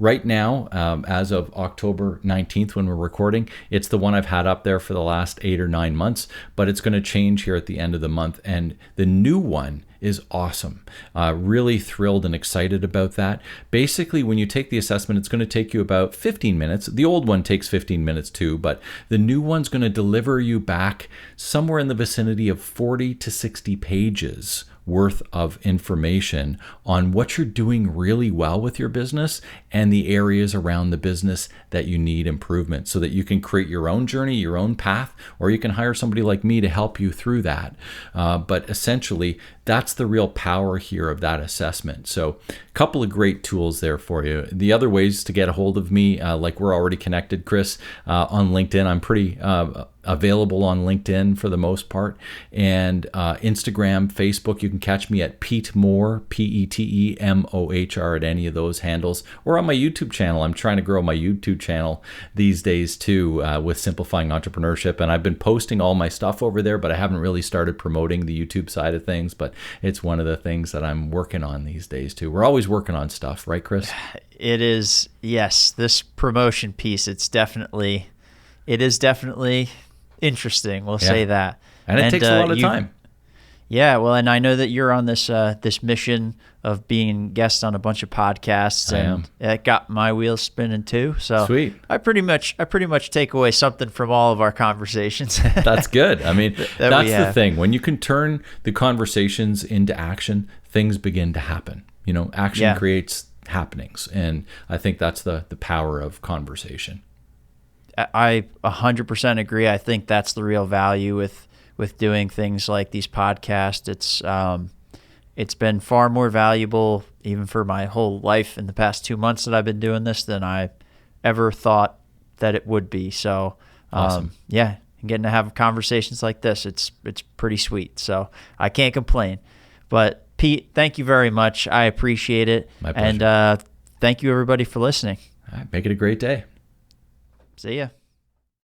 Right now, as of October 19th, when we're recording, it's the one I've had up there for the last 8 or 9 months, but it's going to change here at the end of the month. And the new one is awesome. Really thrilled and excited about that. Basically, when you take the assessment, it's going to take you about 15 minutes. The old one takes 15 minutes too, but the new one's going to deliver you back somewhere in the vicinity of 40 to 60 pages worth of information on what you're doing really well with your business and the areas around the business that you need improvement, so that you can create your own journey, your own path, or you can hire somebody like me to help you through that. But essentially, that's the real power here of that assessment. So a couple of great tools there for you. The other ways to get a hold of me, like we're already connected, Chris, on LinkedIn. I'm pretty available on LinkedIn for the most part, and Instagram, Facebook. You can catch me at Pete Mohr, PeteMohr at any of those handles, or on my YouTube channel. I'm trying to grow my YouTube channel these days too, with Simplifying Entrepreneurship, and I've been posting all my stuff over there, but I haven't really started promoting the YouTube side of things. But it's one of the things that I'm working on these days too. We're always working on stuff, right, Chris? It is, yes. This promotion piece, it is definitely interesting. We'll say that. And it takes a lot of time. Yeah, well, and I know that you're on this this mission of being guest on a bunch of podcasts, and it got my wheels spinning too. So sweet. I pretty much take away something from all of our conversations. That's good. I mean, that's the thing. When you can turn the conversations into action, things begin to happen. Action creates happenings, and I think that's the power of conversation. I 100% agree. I think that's the real value with doing things like these podcasts. It's been far more valuable even for my whole life in the past 2 months that I've been doing this than I ever thought that it would be. So awesome. Getting to have conversations like this, it's pretty sweet. So I can't complain. But Pete, thank you very much. I appreciate it. My pleasure. And thank you, everybody, for listening. All right, make it a great day. See ya.